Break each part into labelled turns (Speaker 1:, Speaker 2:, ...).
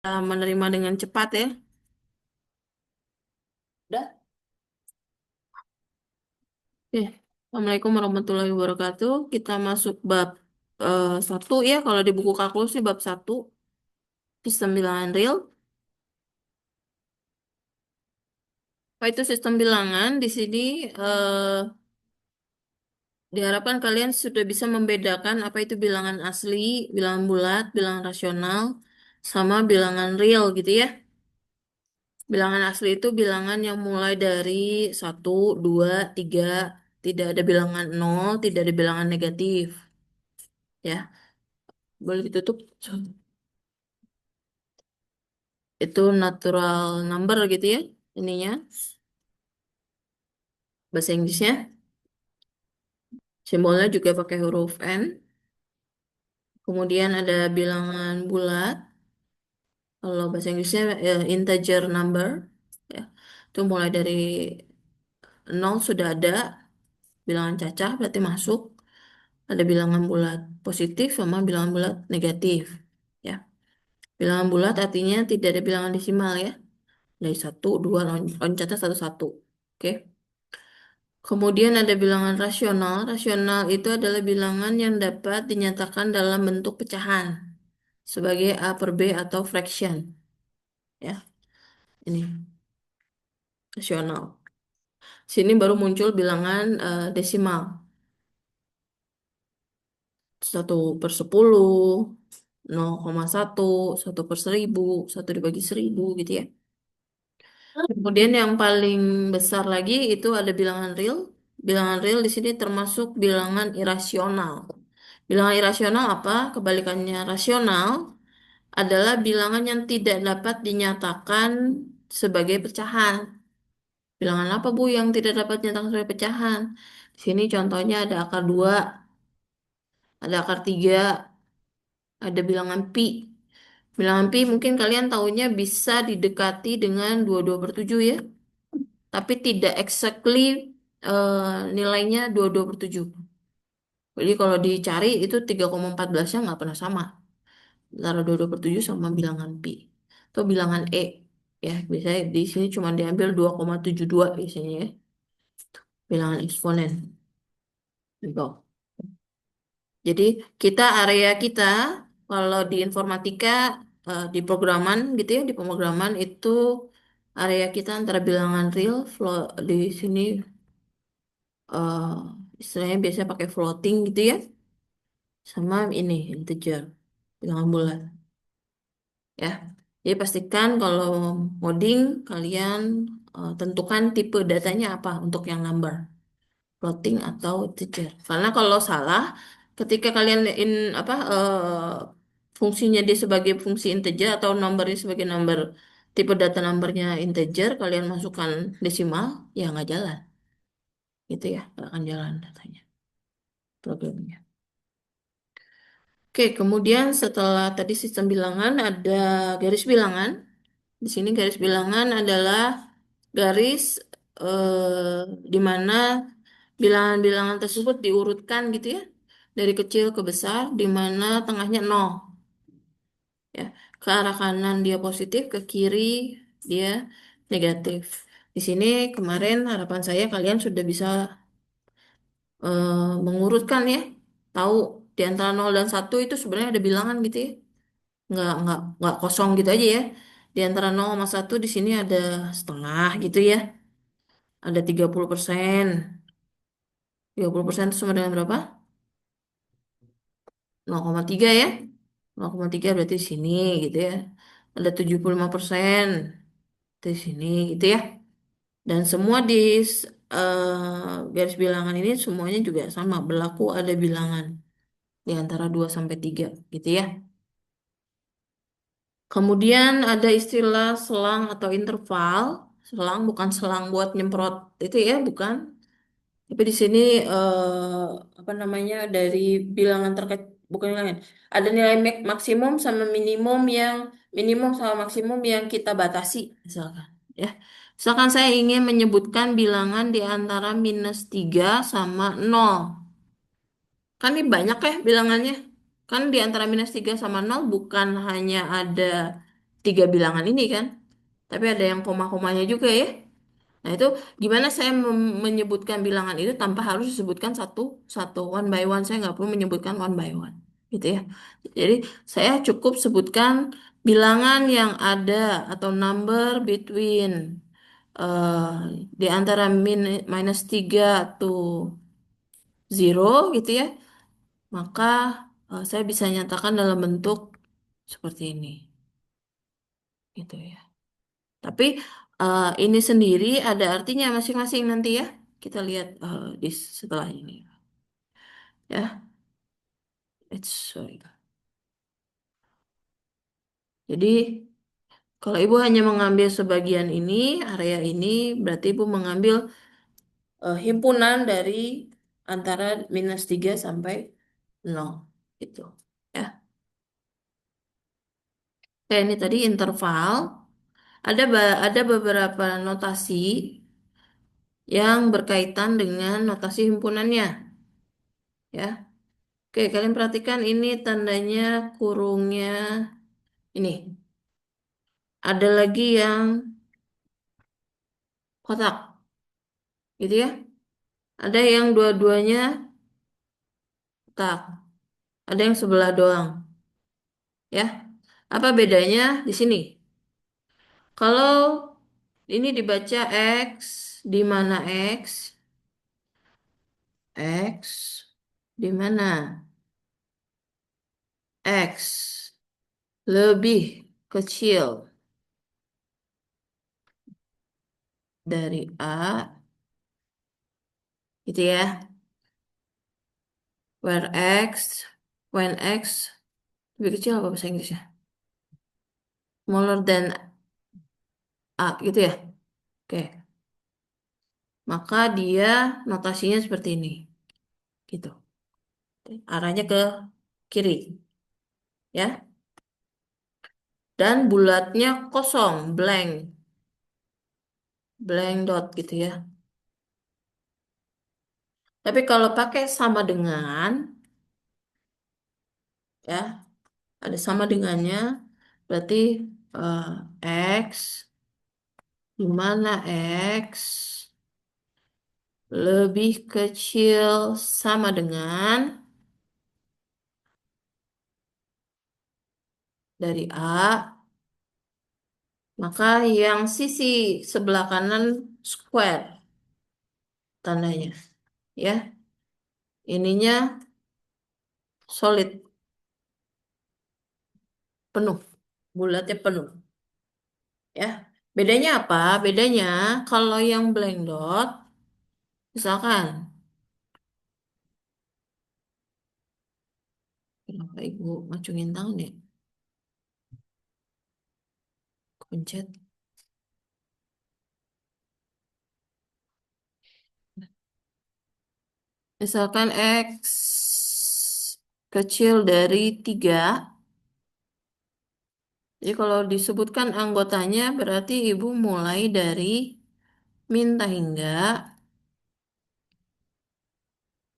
Speaker 1: Menerima dengan cepat ya. Udah. Oke. Assalamualaikum warahmatullahi wabarakatuh. Kita masuk bab satu ya. Kalau di buku kalkulus sih bab satu, sistem bilangan real. Apa itu sistem bilangan? Di sini diharapkan kalian sudah bisa membedakan apa itu bilangan asli, bilangan bulat, bilangan rasional, sama bilangan real gitu ya. Bilangan asli itu bilangan yang mulai dari satu, 2, 3, tidak ada bilangan nol, tidak ada bilangan negatif. Ya, boleh ditutup. Itu natural number gitu ya, ininya, bahasa Inggrisnya. Simbolnya juga pakai huruf N. Kemudian ada bilangan bulat. Kalau bahasa Inggrisnya integer number. Ya, itu mulai dari nol sudah ada. Bilangan cacah berarti masuk. Ada bilangan bulat positif sama bilangan bulat negatif. Ya, bilangan bulat artinya tidak ada bilangan desimal ya. Dari satu, dua, loncatnya satu-satu. Oke. Kemudian ada bilangan rasional. Rasional itu adalah bilangan yang dapat dinyatakan dalam bentuk pecahan sebagai A per B atau fraction. Ya, ini rasional. Sini baru muncul bilangan desimal. 1/10, 0,1, 1/1000, 1/1000 gitu ya. Kemudian yang paling besar lagi itu ada bilangan real. Bilangan real di sini termasuk bilangan irasional. Bilangan irasional apa? Kebalikannya rasional adalah bilangan yang tidak dapat dinyatakan sebagai pecahan. Bilangan apa Bu yang tidak dapat dinyatakan sebagai pecahan? Di sini contohnya ada akar 2, ada akar 3, ada bilangan pi. Bilangan pi mungkin kalian tahunya bisa didekati dengan 22/7 ya, tapi tidak exactly nilainya 22/7. Jadi kalau dicari itu 3,14-nya nggak pernah sama. Antara 22/7 sama bilangan pi. Atau bilangan E. Ya, biasanya di sini cuma diambil 2,72 biasanya ya. Bilangan eksponen. Gitu. Jadi kita area kita kalau di informatika di programan gitu ya, di pemrograman itu area kita antara bilangan real di sini eh, istilahnya biasanya pakai floating gitu ya, sama ini integer, bilangan bulat ya. Jadi pastikan kalau coding kalian tentukan tipe datanya apa untuk yang number, floating atau integer. Karena kalau salah, ketika kalian apa fungsinya dia sebagai fungsi integer atau numbernya sebagai number, tipe data numbernya integer, kalian masukkan desimal, ya nggak jalan, gitu ya, nggak akan jalan datanya, programnya. Oke, kemudian setelah tadi sistem bilangan ada garis bilangan. Di sini garis bilangan adalah garis di mana bilangan-bilangan tersebut diurutkan gitu ya, dari kecil ke besar, di mana tengahnya nol ya. Ke arah kanan dia positif, ke kiri dia negatif. Di sini kemarin harapan saya kalian sudah bisa mengurutkan ya, tahu di antara nol dan satu itu sebenarnya ada bilangan gitu ya. Nggak kosong gitu aja ya. Di antara 0 sama 1 di sini ada setengah gitu ya. Ada 30%. 30% itu sama dengan berapa? 0,3 ya. 0,3 berarti di sini gitu ya. Ada 75% di sini gitu ya. Dan semua di garis bilangan ini semuanya juga sama. Berlaku ada bilangan di antara 2 sampai 3 gitu ya. Kemudian ada istilah selang atau interval. Selang bukan selang buat nyemprot itu ya, bukan. Tapi di sini apa namanya dari bilangan terkecil, bukan bilangan. Ada nilai maksimum sama minimum sama maksimum yang kita batasi misalkan. Ya, misalkan saya ingin menyebutkan bilangan di antara -3 sama 0. Kan ini banyak ya bilangannya. Kan di antara -3 sama 0 bukan hanya ada tiga bilangan ini kan. Tapi ada yang koma-komanya juga ya. Nah, itu gimana saya menyebutkan bilangan itu tanpa harus disebutkan satu one by one. Saya nggak perlu menyebutkan one by one. Gitu ya. Jadi saya cukup sebutkan bilangan yang ada atau number between eh di antara minus 3 to zero gitu ya. Maka saya bisa nyatakan dalam bentuk seperti ini. Gitu ya. Tapi ini sendiri ada artinya masing-masing nanti ya. Kita lihat di setelah ini. Ya, sorry. Jadi kalau ibu hanya mengambil sebagian ini, area ini, berarti ibu mengambil himpunan dari antara minus 3 sampai nol. Gitu. Ya. Oke, ini tadi interval. Ada beberapa notasi yang berkaitan dengan notasi himpunannya. Ya. Oke, kalian perhatikan ini tandanya kurungnya ini. Ada lagi yang kotak, gitu ya. Ada yang dua-duanya kotak. Ada yang sebelah doang, ya. Apa bedanya di sini? Kalau ini dibaca X, di mana X? X, di mana? X lebih kecil dari A, gitu ya. Where X, when X lebih kecil apa bahasa Inggrisnya? Smaller than A gitu ya. Oke, maka dia notasinya seperti ini. Gitu. Arahnya ke kiri, ya. Dan bulatnya kosong, blank, blank dot gitu ya. Tapi kalau pakai sama dengan, ya, ada sama dengannya, berarti eh, X, di mana X lebih kecil sama dengan dari A, maka yang sisi sebelah kanan square tandanya. Ya, ininya solid, penuh, bulatnya penuh. Ya, bedanya apa? Bedanya kalau yang blank dot, misalkan, kenapa ibu ngacungin tangan ya? Pencet. Misalkan X kecil dari 3. Jadi kalau disebutkan anggotanya berarti ibu mulai dari minta hingga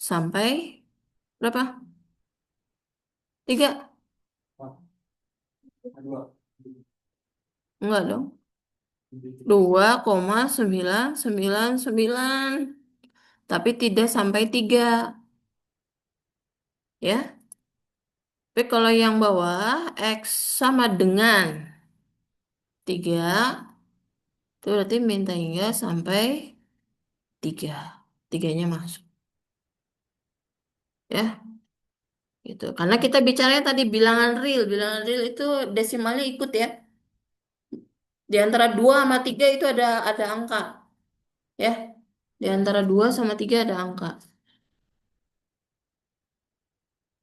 Speaker 1: sampai berapa? 3? Enggak dong. 2,999. Tapi tidak sampai 3. Ya. Tapi kalau yang bawah X sama dengan 3, itu berarti minta hingga sampai 3. Tiganya masuk. Ya. Gitu. Karena kita bicaranya tadi bilangan real. Bilangan real itu desimalnya ikut ya. Di antara 2 sama 3 itu ada angka. Ya. Di antara 2 sama 3 ada angka.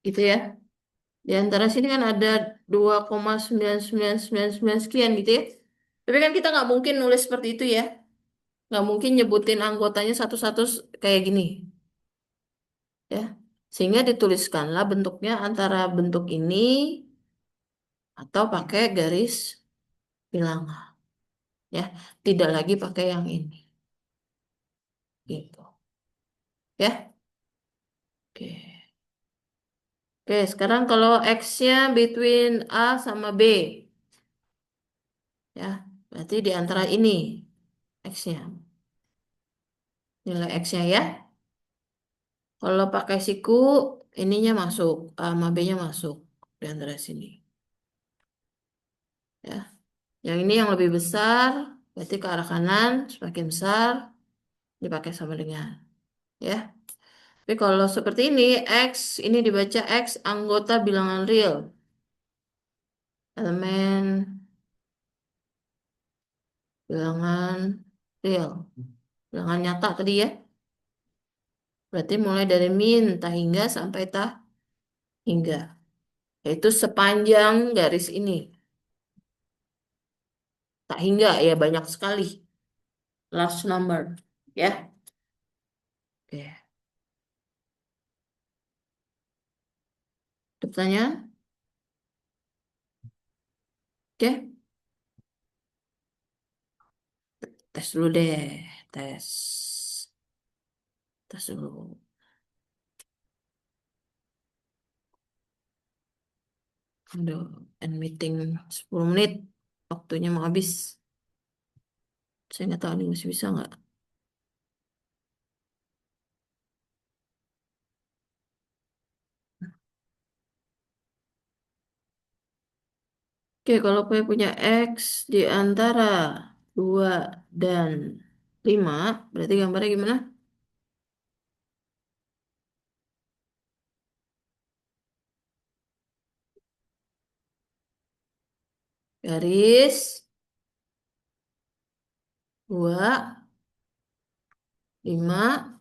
Speaker 1: Gitu ya. Di antara sini kan ada 2,99999 sekian gitu ya. Tapi kan kita nggak mungkin nulis seperti itu ya. Nggak mungkin nyebutin anggotanya satu-satu kayak gini. Ya. Sehingga dituliskanlah bentuknya antara bentuk ini atau pakai garis bilangan. Ya. Tidak lagi pakai yang ini. Gitu. Ya. Oke. Oke, sekarang kalau X-nya between A sama B. Ya, berarti di antara ini X-nya. Nilai X-nya ya. Kalau pakai siku, ininya masuk, A sama B-nya masuk di antara sini. Ya, yang ini yang lebih besar, berarti ke arah kanan, semakin besar, dipakai sama dengan. Ya, tapi kalau seperti ini, X, ini dibaca X anggota bilangan real. Elemen bilangan real. Bilangan nyata tadi ya. Berarti mulai dari min, tak hingga sampai tak hingga. Yaitu sepanjang garis ini. Tak hingga ya banyak sekali. Last number. Ya. Oke. Ada pertanyaan? Oke. Tes dulu deh. Tes. Tes dulu. Aduh, end meeting 10 menit. Waktunya mau habis. Saya nggak tahu nih masih bisa nggak. Oke, kalau saya punya X di antara 2 dan 5, berarti gambarnya gimana? Garis 2, 5,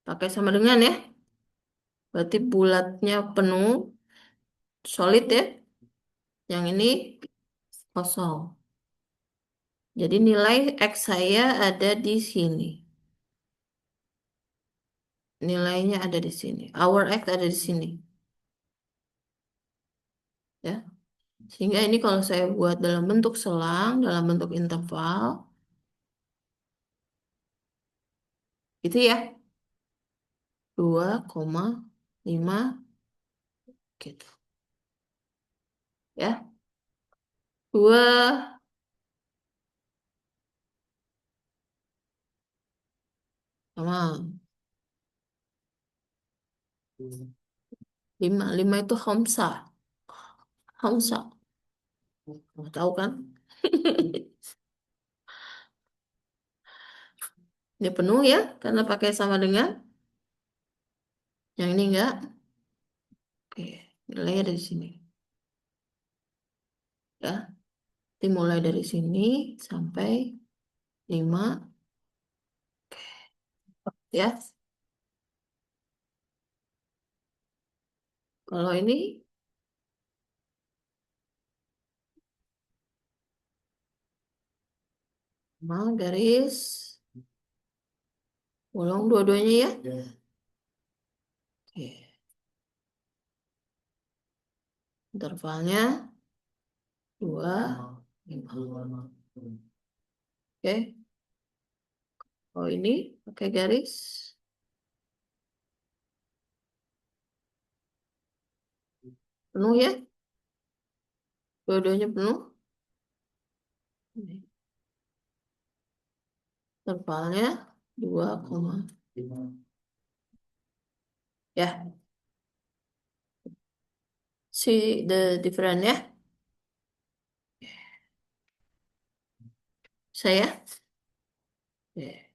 Speaker 1: pakai sama dengan ya. Berarti bulatnya penuh, solid ya. Yang ini kosong. Jadi nilai X saya ada di sini. Nilainya ada di sini. Our X ada di sini. Ya. Sehingga ini kalau saya buat dalam bentuk selang, dalam bentuk interval, itu ya 2,5 gitu. Ya. 2 sama 5. 5 itu Hamsa. Hamsa. Nggak tahu kan? Ini penuh ya, karena pakai sama dengan. Yang ini enggak. Oke, nilainya dari sini. Ya, dimulai dari sini sampai 5. Ya, kalau ini mau garis bolong dua-duanya ya. Oke, intervalnya 2, 5. Oke, oh ini pakai garis penuh ya, dua-duanya penuh. Ini intervalnya 2,5. Ya, see the difference ya. Saya. Ya.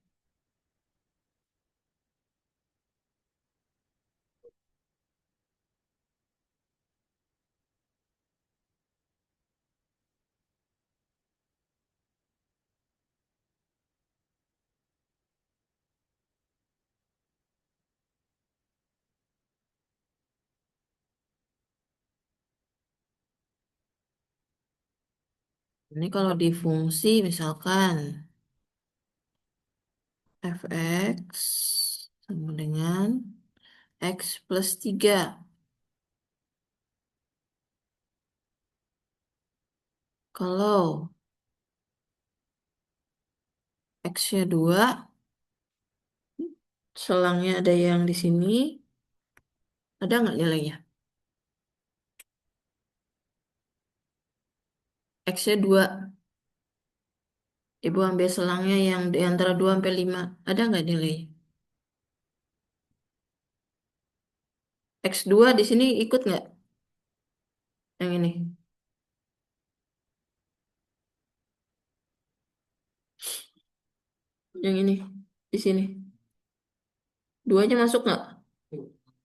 Speaker 1: Ini kalau di fungsi misalkan fx sama dengan x plus 3. Kalau x-nya 2, selangnya ada yang di sini, ada nggak nilainya? X-nya 2. Ibu ambil selangnya yang di antara 2 sampai 5. Ada nggak nilai? X2 di sini ikut nggak? Yang ini. Yang ini. Di sini. Duanya masuk nggak?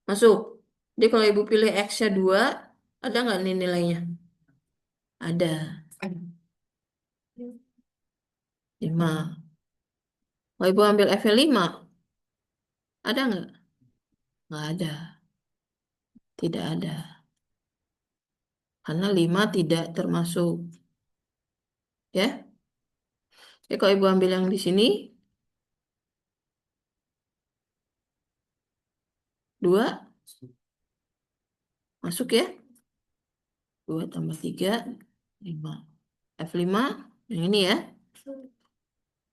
Speaker 1: Masuk. Jadi kalau ibu pilih X-nya 2, ada nggak nih nilainya? Ada. 5. Kalau ibu ambil F-nya 5, ada nggak? Nggak ada. Tidak ada. Karena 5 tidak termasuk. Ya. Jadi kalau ibu ambil yang di sini, 2 masuk ya. 2 tambah 3, 5. F5, yang ini ya,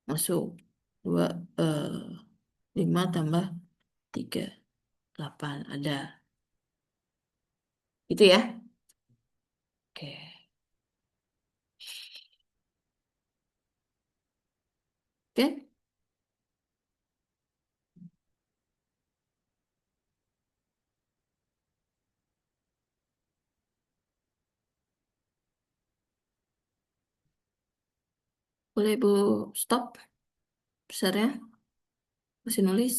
Speaker 1: masuk. 2, 5 tambah 3, 8. Ada. Itu ya. Oke. Oke. Boleh ibu stop besarnya. Masih nulis.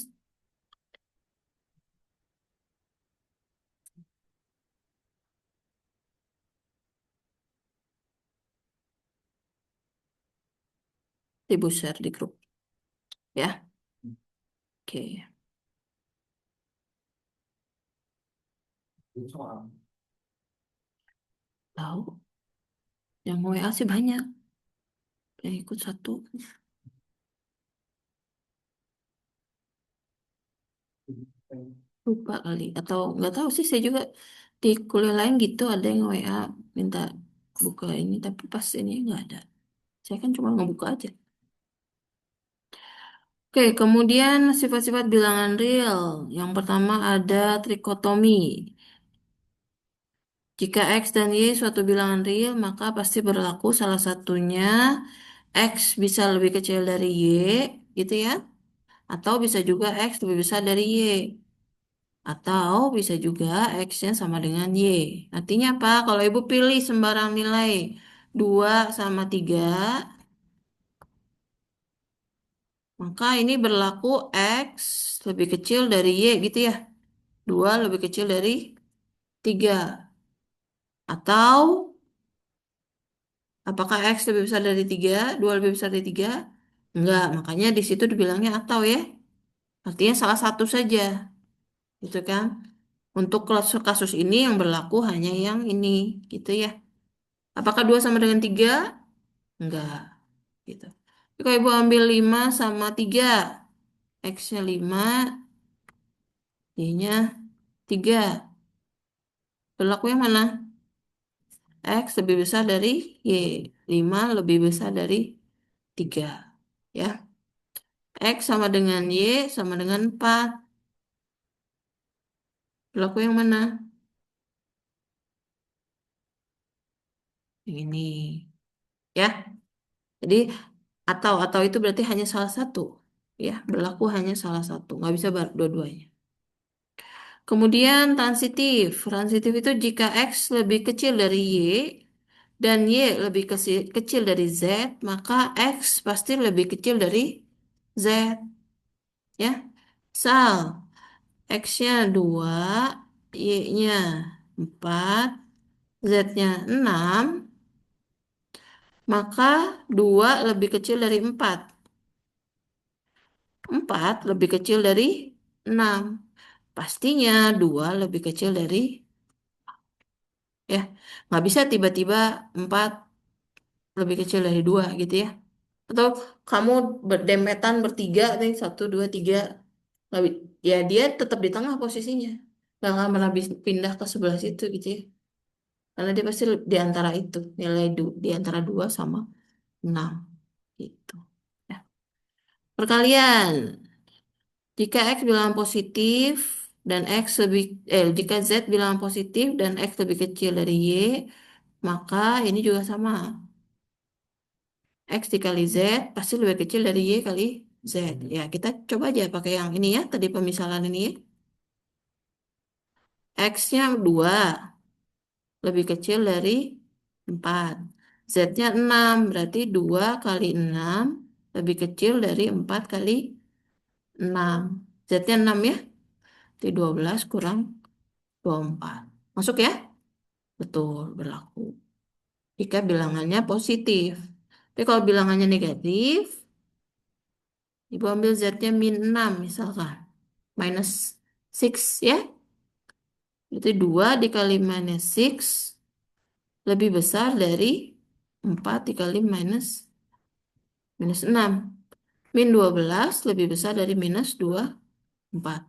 Speaker 1: Ibu share di grup. Ya. Oke. Tahu. Yang WA sih banyak. Yang ikut satu. Lupa kali. Atau nggak tahu sih. Saya juga di kuliah lain gitu. Ada yang WA minta buka ini. Tapi pas ini nggak ada. Saya kan cuma ngebuka aja. Oke, kemudian sifat-sifat bilangan real. Yang pertama ada trikotomi. Jika X dan Y suatu bilangan real, maka pasti berlaku salah satunya X bisa lebih kecil dari Y, gitu ya. Atau bisa juga X lebih besar dari Y. Atau bisa juga X-nya sama dengan Y. Artinya apa? Kalau ibu pilih sembarang nilai 2 sama 3, maka ini berlaku X lebih kecil dari Y gitu ya. 2 lebih kecil dari 3. Atau apakah X lebih besar dari 3? 2 lebih besar dari 3? Enggak, makanya di situ dibilangnya atau ya. Artinya salah satu saja, gitu kan. Untuk kasus ini yang berlaku hanya yang ini, gitu ya. Apakah 2 sama dengan 3? Enggak, gitu. Jadi kalau ibu ambil 5 sama 3, X-nya 5, Y-nya 3. Berlaku yang mana? X lebih besar dari Y. 5 lebih besar dari 3. Ya. X sama dengan Y sama dengan 4. Berlaku yang mana? Yang ini. Ya. Jadi atau itu berarti hanya salah satu. Ya, berlaku hanya salah satu. Nggak bisa dua-duanya. Kemudian transitif. Transitif itu jika X lebih kecil dari Y dan Y lebih kecil dari Z, maka X pasti lebih kecil dari Z. Ya. Misal, X-nya 2, Y-nya 4, Z-nya 6, maka 2 lebih kecil dari 4. 4 lebih kecil dari 6. Pastinya 2 lebih kecil dari, ya, nggak bisa tiba-tiba 4 lebih kecil dari 2 gitu ya. Atau kamu berdempetan bertiga nih, 1, 2, 3. Ya dia tetap di tengah posisinya. Nggak akan pernah pindah ke sebelah situ gitu ya. Karena dia pasti di antara itu. Nilai di antara 2 sama 6 gitu. Ya. Perkalian. Jika X bilangan positif dan jika Z bilangan positif dan X lebih kecil dari Y, maka ini juga sama. X dikali Z pasti lebih kecil dari Y kali Z. Ya, kita coba aja pakai yang ini ya, tadi pemisalan ini ya. X-nya 2 lebih kecil dari 4. Z-nya 6 berarti 2 kali 6 lebih kecil dari 4 kali 6. Z-nya 6 ya, jadi 12 kurang 24. Masuk ya? Betul, berlaku. Jika bilangannya positif. Tapi kalau bilangannya negatif, Ibu ambil Z-nya min 6 misalkan. Minus 6 ya. Itu 2 dikali minus 6 lebih besar dari 4 dikali minus 6. Min 12 lebih besar dari minus 24.